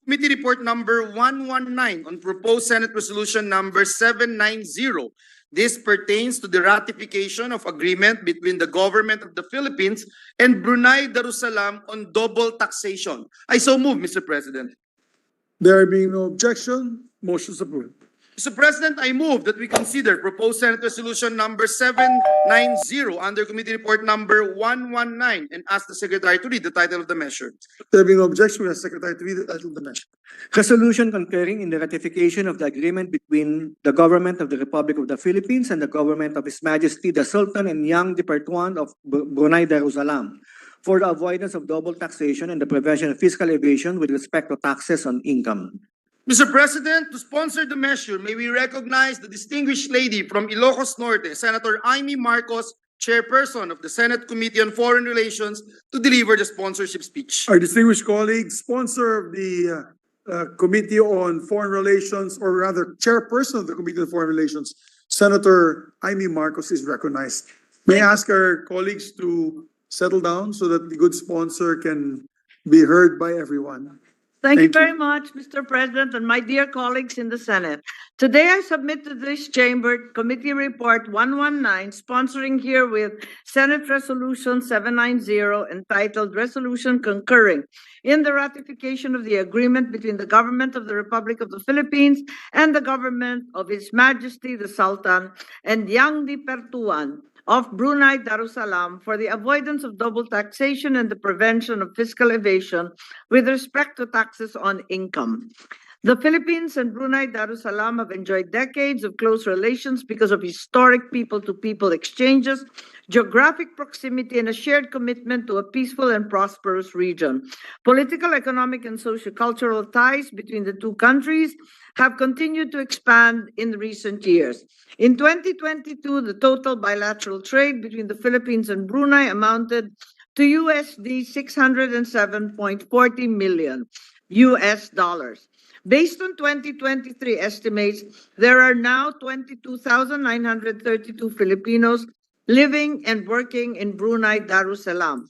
Committee Report number 119 on proposed Senate Resolution number 790. This pertains to the ratification of agreement between the government of the Philippines and Brunei Darussalam on double taxation. I so move, Mr. President. There being no objection, motion is approved. Mr. President, I move that we consider proposed Senate Resolution number 790 under Committee Report number 119 and ask the Secretary to read the title of the measure. There being no objection, we ask Secretary to read the title of the measure. Resolution concurring in the ratification of the agreement between the Government of the Republic of the Philippines and the Government of His Majesty the Sultan and Yang di Pertuan of Brunei Darussalam for the avoidance of double taxation and the prevention of fiscal evasion with respect to taxes on income. Mr. President, to sponsor the measure, may we recognize the distinguished lady from Ilocos Norte, Senator Amy Marcos, Chairperson of the Senate Committee on Foreign Relations, to deliver the sponsorship speech. Our distinguished colleague, sponsor of the Committee on Foreign Relations, or rather chairperson of the Committee on Foreign Relations, Senator Amy Marcos is recognized. May I ask our colleagues to settle down so that the good sponsor can be heard by everyone. Thank you Thank you. very much, Mr. President, and my dear colleagues in the Senate. Today, I submit to this chamber Committee Report 119, sponsoring herewith Senate Resolution 790, entitled Resolution Concurring in the Ratification of the Agreement between the Government of the Republic of the Philippines and the Government of His Majesty the Sultan and Yang di Pertuan of Brunei Darussalam for the avoidance of double taxation and the prevention of fiscal evasion with respect to taxes on income. The Philippines and Brunei Darussalam have enjoyed decades of close relations because of historic people-to-people exchanges, geographic proximity, and a shared commitment to a peaceful and prosperous region. Political, economic, and socio-cultural ties between the two countries have continued to expand in recent years. In 2022, the total bilateral trade between the Philippines and Brunei amounted to USD 607.40 million US dollars. Based on 2023 estimates, there are now 22,932 Filipinos living and working in Brunei Darussalam.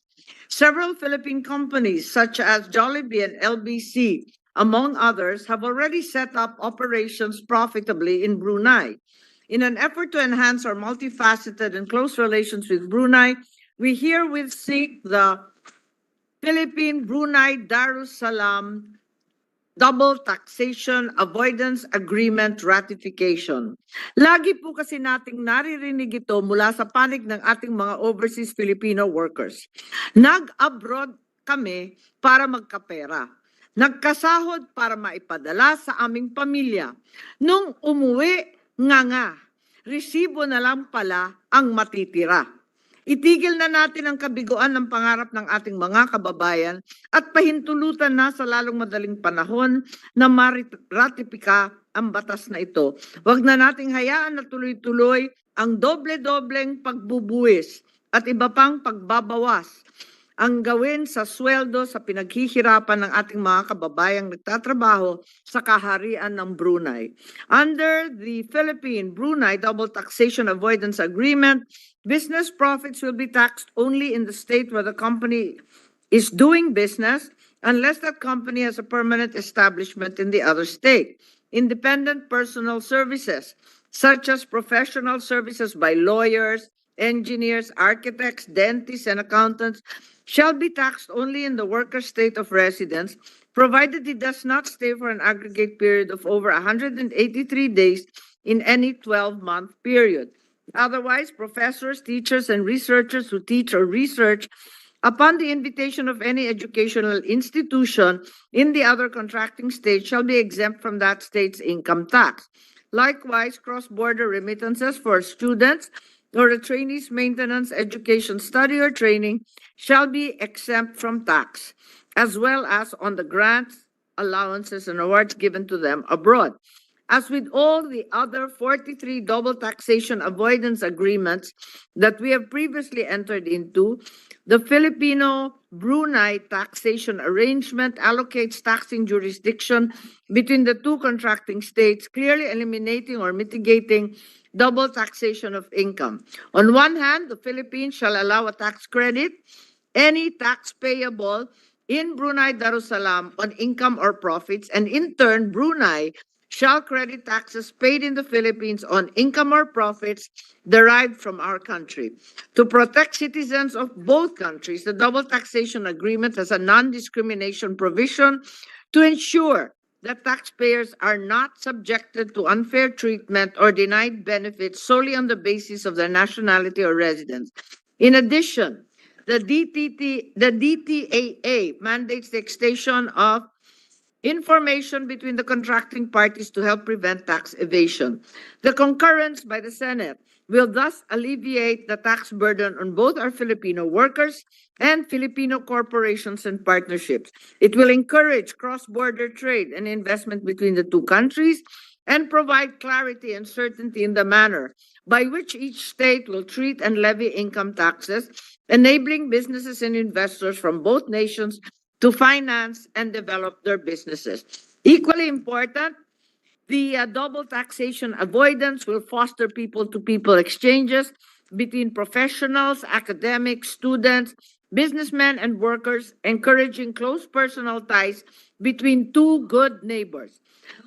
Several Philippine companies such as Jollibee and LBC, among others, have already set up operations profitably in Brunei. In an effort to enhance our multifaceted and close relations with Brunei, we herewith seek the Philippine-Brunei Darussalam Double Taxation Avoidance Agreement Ratification. Lagi po kasi nating naririnig ito mula sa panig ng ating mga overseas Filipino workers. Nag-abroad kami para magkapera. Nagkasahod para maipadala sa aming pamilya. Nung umuwi, nga, resibo na lang pala ang matitira. Itigil na natin ang kabiguan ng pangarap ng ating mga kababayan at pahintulutan na sa lalong madaling panahon na maratifika ang batas na ito. Huwag na nating hayaan na tuloy-tuloy ang doble-dobleng pagbubuwis at iba pang pagbabawas ang gawin sa sweldo sa pinaghihirapan ng ating mga kababayang nagtatrabaho sa kaharian ng Brunei. Under the Philippine-Brunei Double Taxation Avoidance Agreement, business profits will be taxed only in the state where the company is doing business unless that company has a permanent establishment in the other state. Independent personal services, such as professional services by lawyers, engineers, architects, dentists, and accountants, shall be taxed only in the worker's state of residence, provided he does not stay for an aggregate period of over 183 days in any 12-month period. Otherwise, professors, teachers, and researchers who teach or research upon the invitation of any educational institution in the other contracting state shall be exempt from that state's income tax. Likewise, cross-border remittances for students or a trainee's maintenance, education, study, or training shall be exempt from tax, as well as on the grants, allowances, and awards given to them abroad. As with all the other 43 double taxation avoidance agreements that we have previously entered into, the Filipino-Brunei taxation arrangement allocates taxing jurisdiction between the two contracting states, clearly eliminating or mitigating double taxation of income. On one hand, the Philippines shall allow a tax credit, any tax payable in Brunei Darussalam on income or profits, and in turn, Brunei shall credit taxes paid in the Philippines on income or profits derived from our country. To protect citizens of both countries, the double taxation agreement has a non-discrimination provision to ensure that taxpayers are not subjected to unfair treatment or denied benefits solely on the basis of their nationality or residence. In addition, the DTAA mandates the extension of information between the contracting parties to help prevent tax evasion. The concurrence by the Senate will thus alleviate the tax burden on both our Filipino workers and Filipino corporations and partnerships. It will encourage cross-border trade and investment between the two countries and provide clarity and certainty in the manner by which each state will treat and levy income taxes, enabling businesses and investors from both nations to finance and develop their businesses. Equally important, the double taxation avoidance will foster people-to-people exchanges between professionals, academics, students, businessmen, and workers, encouraging close personal ties between two good neighbors.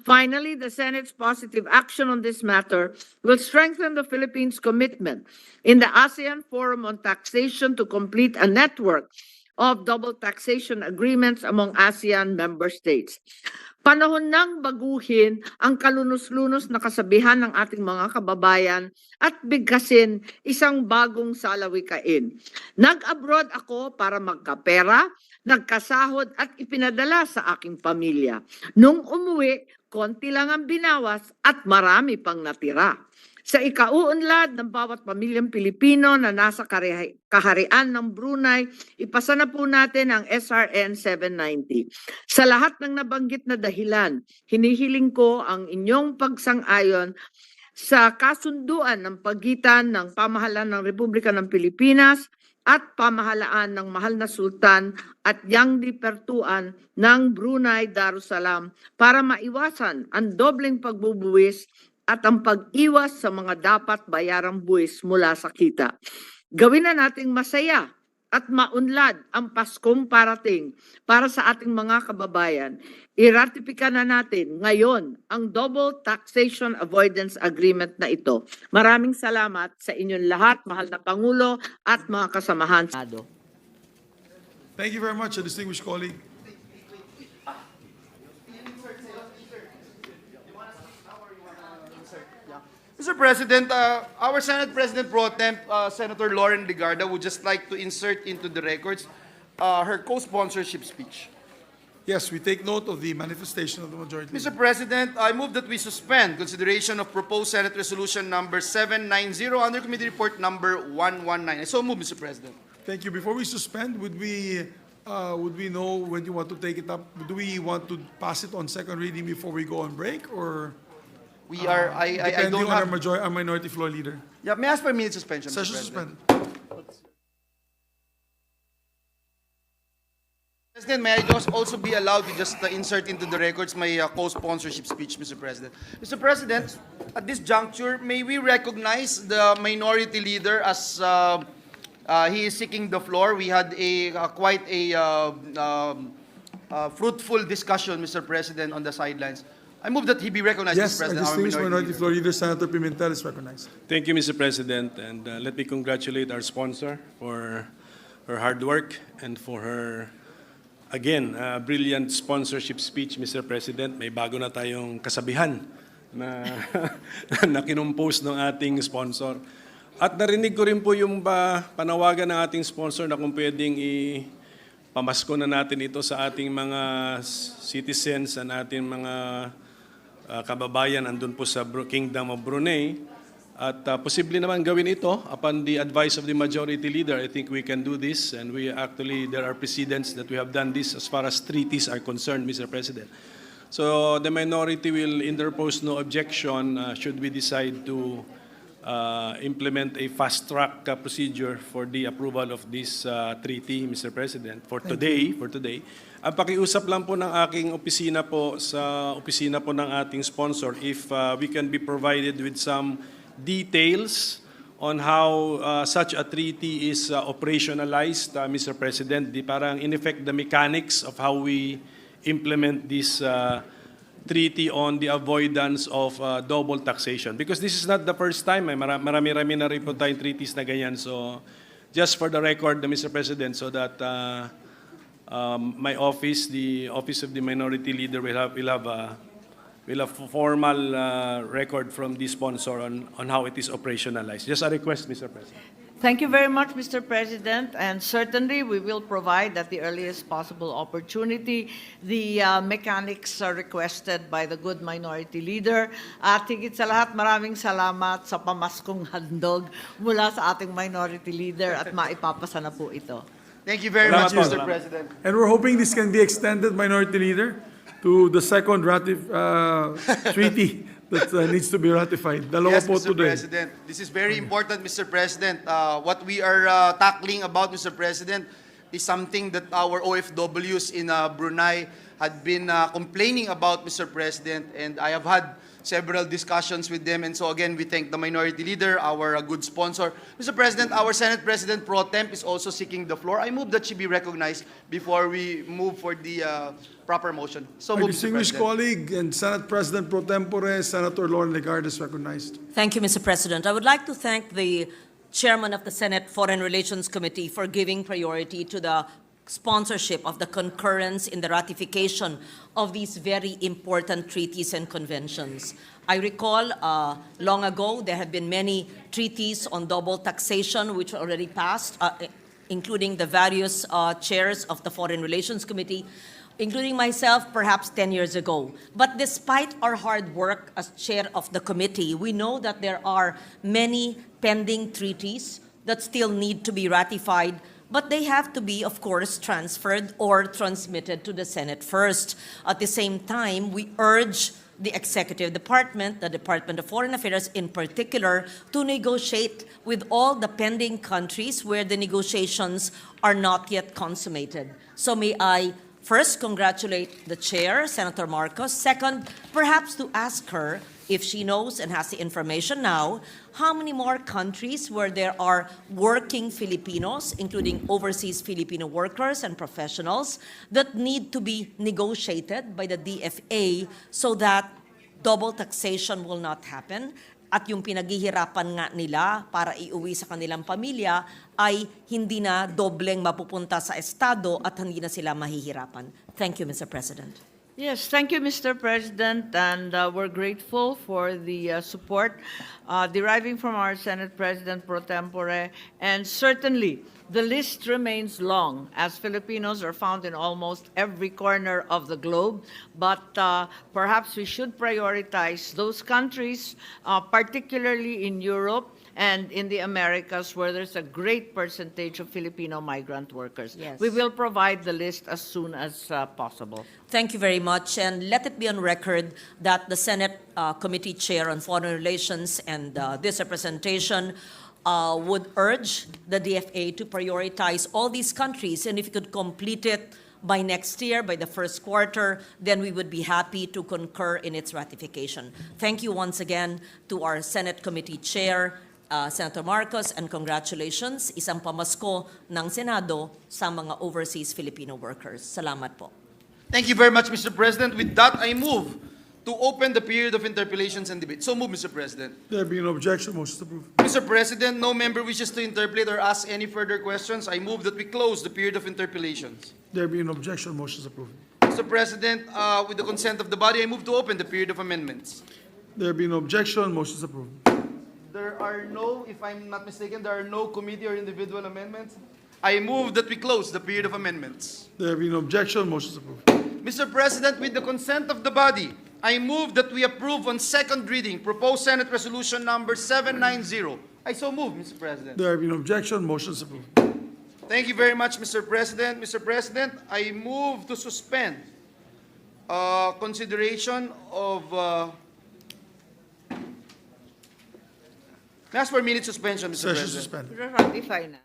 Finally, the Senate's positive action on this matter will strengthen the Philippines' commitment in the ASEAN Forum on Taxation to complete a network of double taxation agreements among ASEAN member states. Panahon nang baguhin ang kalunos-lunos na kasabihan ng ating mga kababayan at bigkasin isang bagong salawikain. Nag-abroad ako para magkapera, nagkasahod at ipinadala sa aking pamilya. Nung umuwi, konti lang ang binawas at marami pang natira. Sa ikauunlad ng bawat pamilyang Pilipino na nasa kaharian ng Brunei, ipasa na po natin ang SRN 790. Sa lahat ng nabanggit na dahilan, hinihiling ko ang inyong pagsang-ayon sa kasunduan ng pagitan ng pamahalaan ng Republika ng Pilipinas at pamahalaan ng mahal na sultan at yang dipertuan ng Brunei Darussalam para maiwasan ang dobleng pagbubuwis at ang pag-iwas sa mga dapat bayarang buwis mula sa kita. Gawin na nating masaya at maunlad ang Paskong parating para sa ating mga kababayan. Iratifika na natin ngayon ang Double Taxation Avoidance Agreement na ito. Maraming salamat sa inyong lahat, mahal na Pangulo at mga kasamahan. Thank you very much, distinguished colleague. Mr. President, our Senate President Pro Temp, Senator Lauren Legarda, would just like to insert into the records her co-sponsorship speech. Yes, we take note of the manifestation of the majority. Mr. President, I move that we suspend consideration of proposed Senate Resolution number 790 under Committee Report number 119. I so move, Mr. President. Thank you. Before we suspend, would we know when you want to take it up? Do we want to pass it on second reading before we go on break, or We are, I depending don't on have, our minority floor leader? yeah, may I ask for a minute suspension, Mr. Session President? suspend. President, may I just also be allowed to just insert into the records my co-sponsorship speech, Mr. President? Mr. President, at this juncture, may we recognize the minority leader as he is seeking the floor. We had quite a fruitful discussion, Mr. President, on the sidelines. I move that he be recognized, Yes, Mr. our President, our distinguished minority leader. floor leader, Senator Pimentel, is recognized. Thank you, Mr. President, and let me congratulate our sponsor for her hard work and for her, again, brilliant sponsorship speech, Mr. President. May bago na tayong kasabihan na, na kinumpose ng ating sponsor. At narinig ko rin po yung panawagan ng ating sponsor na kung pwedeng pamasko na natin ito sa ating mga citizens, sa ating mga kababayan andun po sa Kingdom of Brunei. At posible naman gawin ito upon the advice of the majority leader. I think we can do this, and there are precedents that we have done this as far as treaties are concerned, Mr. President. So the minority will interpose no objection should we decide to implement a fast-track procedure for the approval of this treaty, Mr. President, for today. Ang pakiusap lang po ng aking opisina po sa opisina po ng ating sponsor, if we can be provided with some details on how such a treaty is operationalized, Mr. President. Parang in effect the mechanics of how we implement this treaty on the avoidance of double taxation. Because this is not the first time. Marami-rami na rin po tayong treaties na ganyan. So just for the record, Mr. President, so that my office, the Office of the Minority Leader, will have a formal record from the sponsor on how it is operationalized. Just a request, Mr. President. Thank you very much, Mr. President, and certainly we will provide at the earliest possible opportunity the mechanics requested by the good minority leader. At higit sa lahat, maraming salamat sa pamaskong handog mula sa ating minority leader at maipapasa na po ito. Thank you very Salamat much, po, Mr. salamat. President. And we're hoping this can be extended, Minority Leader, to the second treaty that needs to be ratified. Dalawa Yes, po Mr. today. President. This is very important, Mr. President. What we are tackling about, Mr. President, is something that our OFWs in Brunei had been complaining about, Mr. President, and I have had several discussions with them. And so again, we thank the minority leader, our good sponsor. Mr. President, our Senate President Pro Temp is also seeking the floor. I move that she be recognized before we move for the proper motion. So Our move, Mr. distinguished President. colleague and Senate President Pro Tempore, Senator Lauren Legarda is recognized. Thank you, Mr. President. I would like to thank the Chairman of the Senate Foreign Relations Committee for giving priority to the sponsorship of the concurrence in the ratification of these very important treaties and conventions. I recall long ago there have been many treaties on double taxation which were already passed, including the various chairs of the Foreign Relations Committee, including myself, perhaps 10 years ago. But despite our hard work as chair of the committee, we know that there are many pending treaties that still need to be ratified, but they have to be, of course, transferred or transmitted to the Senate first. At the same time, we urge the Executive Department, the Department of Foreign Affairs in particular, to negotiate with all the pending countries where the negotiations are not yet consummated. So may I first congratulate the chair, Senator Marcos. Second, perhaps to ask her if she knows and has the information now, how many more countries where there are working Filipinos, including overseas Filipino workers and professionals, that need to be negotiated by the DFA so that double taxation will not happen, at yung pinaghihirapan nga nila para iuwi sa kanilang pamilya ay hindi na dobleng mapupunta sa estado at hindi na sila mahihirapan. Thank you, Mr. President. Yes, thank you, Mr. President, and we're grateful for the support deriving from our Senate President Pro Tempore, and certainly the list remains long, as Filipinos are found in almost every corner of the globe, but perhaps we should prioritize those countries, particularly in Europe and in the Americas, where there's a great percentage of Filipino migrant workers. Yes. We will provide the list as soon as possible. Thank you very much, and let it be on record that the Senate Committee Chair on Foreign Relations and this representation would urge the DFA to prioritize all these countries, and if you could complete it by next year, by the first quarter, then we would be happy to concur in its ratification. Thank you once again to our Senate Committee Chair, Senator Marcos, and congratulations, isang pamasko ng Senado sa mga overseas Filipino workers. Salamat po. Thank you very much, Mr. President. With that, I move to open the period of interpellations and debate. So move, Mr. President. There being no objection, motion is approved. Mr. President, no member wishes to interpolate or ask any further questions. I move that we close the period of interpellations. There being no objection, motion is approved. Mr. President, with the consent of the body, I move to open the period of amendments. There being no objection, motion is approved. There are no, if I'm not mistaken, there are no committee or individual amendments. I move that we close the period of amendments. There being no objection, motion is approved. Mr. President, with the consent of the body, I move that we approve on second reading proposed Senate Resolution number 790. I so move, Mr. President. There being no objection, motion is approved. Thank you very much, Mr. President. Mr. President, I move to suspend consideration of... May I ask for a minute suspension, Mr. Session President? suspended. Ratify na.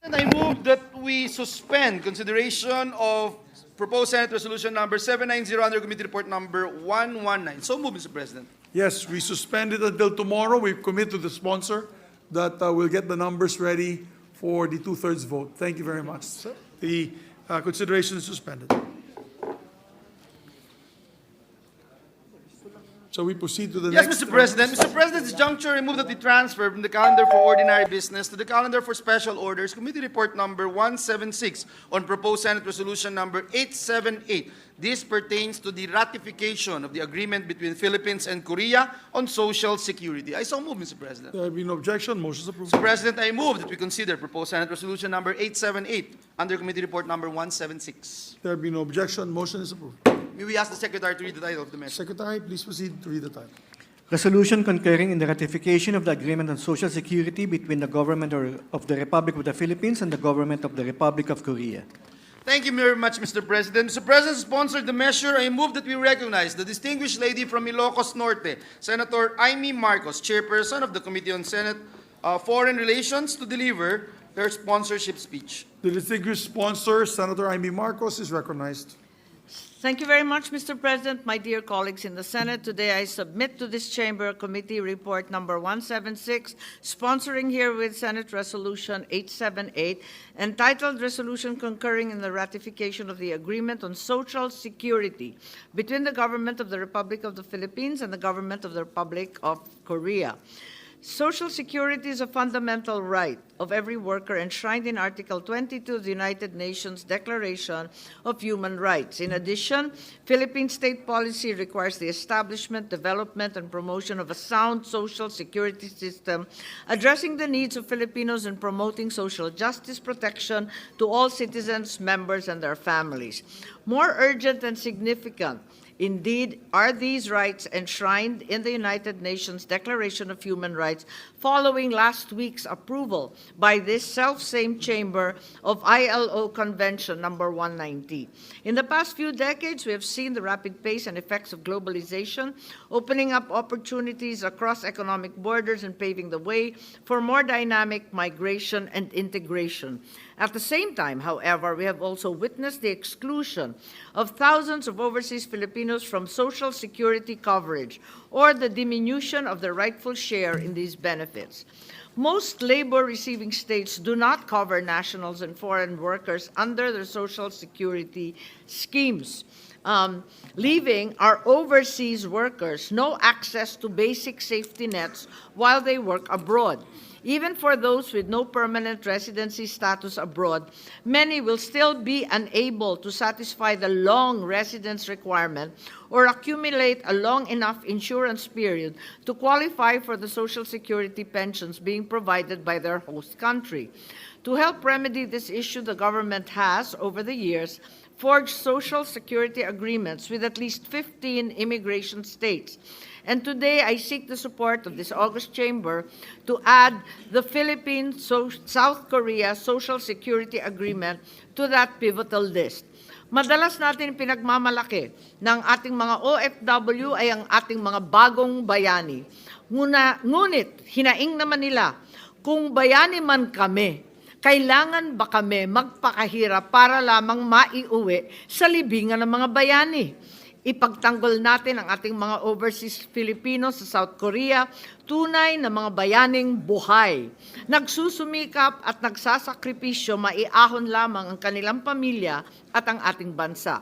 And I move that we suspend consideration of proposed Senate Resolution number 790 under Committee Report number 119. So move, Mr. President. Yes, we suspend it until tomorrow. We commit to the sponsor that we'll get the numbers ready for the two-thirds vote. Thank you very much. The consideration is suspended. So we proceed to the Yes, next. Mr. President. Mr. President, this juncture, I move that we transfer from the calendar for ordinary business to the calendar for special orders, Committee Report Number 176 on proposed Senate Resolution Number 878. This pertains to the ratification of the agreement between Philippines and Korea on social security. I so move, Mr. President. There have been no objection. Motion is approved. Mr. President, I move that we consider proposed Senate Resolution Number 878 under Committee Report Number 176. There have been no objection. Motion is approved. May we ask the Secretary to read the title of the measure? Secretary, please proceed to read the title. Resolution concurring in the ratification of the agreement on social security between the government of the Republic of the Philippines and the government of the Republic of Korea. Thank you very much, Mr. President. Mr. President, sponsored the measure. I move that we recognize the distinguished lady from Ilocos Norte, Senator Amy Marcos, Chairperson of the Committee on Senate Foreign Relations, to deliver her sponsorship speech. The distinguished sponsor, Senator Amy Marcos, is recognized. Thank you very much, Mr. President. My dear colleagues in the Senate, today I submit to this chamber Committee Report Number 176, sponsoring herewith Senate Resolution 878, entitled Resolution Concurring in the Ratification of the Agreement on Social Security between the Government of the Republic of the Philippines and the Government of the Republic of Korea. Social security is a fundamental right of every worker enshrined in Article 22 of the United Nations Declaration of Human Rights. In addition, Philippine state policy requires the establishment, development, and promotion of a sound social security system addressing the needs of Filipinos and promoting social justice protection to all citizens, members, and their families. More urgent and significant, indeed, are these rights enshrined in the United Nations Declaration of Human Rights following last week's approval by this self-same chamber of ILO Convention number 190. In the past few decades, we have seen the rapid pace and effects of globalization, opening up opportunities across economic borders and paving the way for more dynamic migration and integration. At the same time, however, we have also witnessed the exclusion of thousands of overseas Filipinos from Social Security coverage or the diminution of their rightful share in these benefits. Most labor-receiving states do not cover nationals and foreign workers under their Social Security schemes, leaving our overseas workers no access to basic safety nets while they work abroad. Even for those with no permanent residency status abroad, many will still be unable to satisfy the long residence requirement or accumulate a long enough insurance period to qualify for the Social Security pensions being provided by their host country. To help remedy this issue, the government has, over the years, forged Social Security agreements with at least 15 immigration states. And today, I seek the support of this august chamber to add the Philippines-South Korea Social Security Agreement to that pivotal list. Madalas natin pinagmamalaki ng ating mga OFW ay ang ating mga bagong bayani. Ngunit, hinaing naman nila, kung bayani man kami, kailangan ba kami magpakahirap para lamang maiuwi sa libingan ng mga bayani? Ipagtanggol natin ang ating mga overseas Filipinos sa South Korea, tunay na mga bayaning buhay. Nagsusumikap at nagsasakripisyo, maiahon lamang ang kanilang pamilya at ang ating bansa.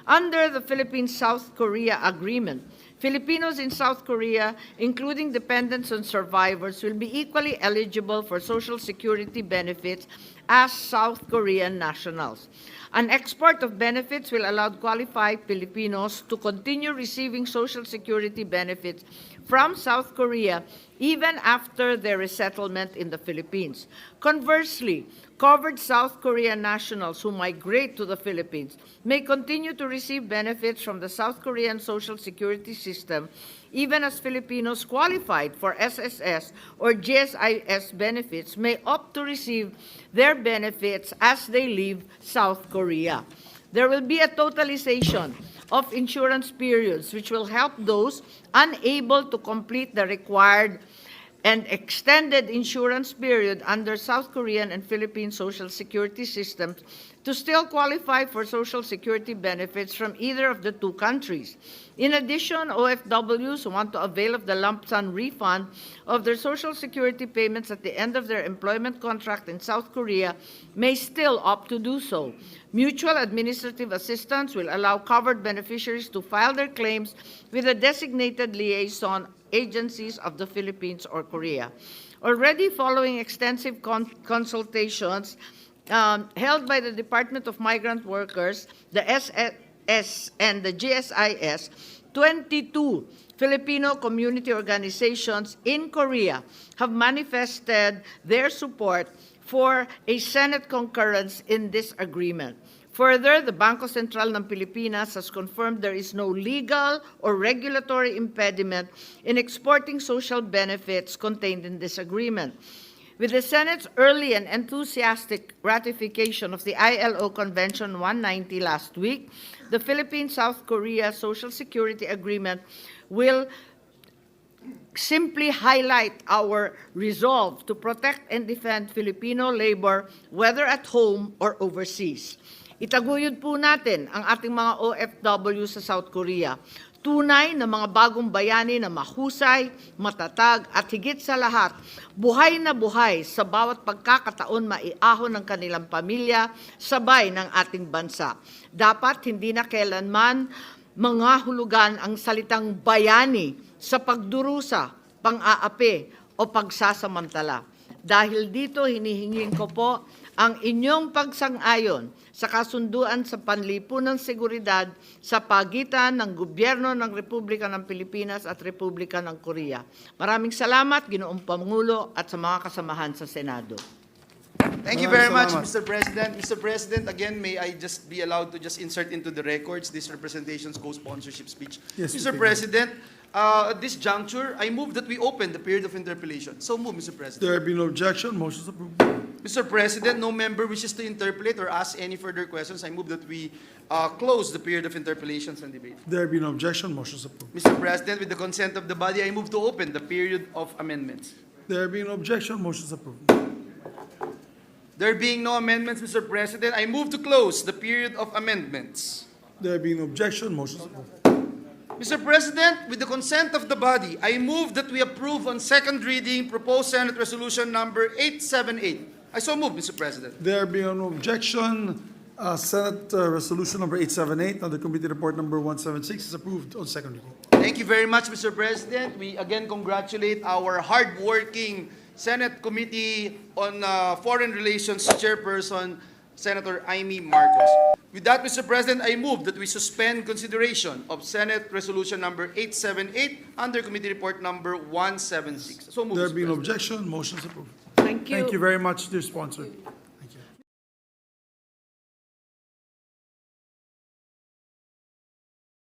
Under the Philippines-South Korea Agreement, Filipinos in South Korea, including dependents and survivors, will be equally eligible for Social Security benefits as South Korean nationals. An export of benefits will allow qualified Filipinos to continue receiving Social Security benefits from South Korea even after their resettlement in the Philippines. Conversely, covered South Korean nationals who migrate to the Philippines may continue to receive benefits from the South Korean Social Security system even as Filipinos qualified for SSS or GSIS benefits may opt to receive their benefits as they leave South Korea. There will be a totalization of insurance periods which will help those unable to complete the required and extended insurance period under South Korean and Philippine social security systems to still qualify for social security benefits from either of the two countries. In addition, OFWs who want to avail of the lump sum refund of their social security payments at the end of their employment contract in South Korea may still opt to do so. Mutual administrative assistance will allow covered beneficiaries to file their claims with the designated liaison agencies of the Philippines or Korea. Already following extensive consultations held by the Department of Migrant Workers, the SS and the GSIS, 22 Filipino community organizations in Korea have manifested their support for a Senate concurrence in this agreement. Further, the Bangko Sentral ng Pilipinas has confirmed there is no legal or regulatory impediment in exporting social benefits contained in this agreement. With the Senate's early and enthusiastic ratification of the ILO Convention 190 last week, the Philippine-South Korea Social Security Agreement will simply highlight our resolve to protect and defend Filipino labor, whether at home or overseas. Itaguyod po natin ang ating mga OFW sa South Korea. Tunay na mga bagong bayani na mahusay, matatag at higit sa lahat, buhay na buhay sa bawat pagkakataon maiahon ng kanilang pamilya, sabay ng ating bansa. Dapat hindi na kailanman mga hulugan ang salitang bayani sa pagdurusa, pang-aapi o pagsasamantala. Dahil dito hinihingin ko po ang inyong pagsang-ayon sa kasunduan sa panlipunang seguridad sa pagitan ng gobyerno ng Republika ng Pilipinas at Republika ng Korea. Maraming salamat, Ginoong Pangulo, at sa mga kasamahan sa Senado. Thank you very much, Mr. President. Mr. President, again, may I just be allowed to just insert into the records this representation's co-sponsorship speech? Yes, Mr. Mr. President, at this juncture, I move that we open the period of interpellation. So move, Mr. President. There be no objection, motion is approved. Mr. President, no member wishes to interpolate or ask any further questions. I move that we close the period of interpellations and debate. There be no objection, motion is approved. Mr. President, with the consent of the body, I move to open the period of amendments. There being no objection, motion is approved. There being no amendments, Mr. President, I move to close the period of amendments. There being no objection, motion is approved. Mr. President, with the consent of the body, I move that we approve on second reading proposed Senate Resolution number 878. I so move, Mr. President. There being no objection, Senate Resolution number 878 under Committee Report number 176 is approved on second reading. Thank you very much, Mr. President. We again congratulate our hardworking Senate Committee on Foreign Relations Chairperson, Senator Amy Marcos. With that, Mr. President, I move that we suspend consideration of Senate Resolution number 878 under Committee Report number 176. So move, There Mr. being no President. objection, motion is approved. Thank you. Thank you very much, dear sponsor.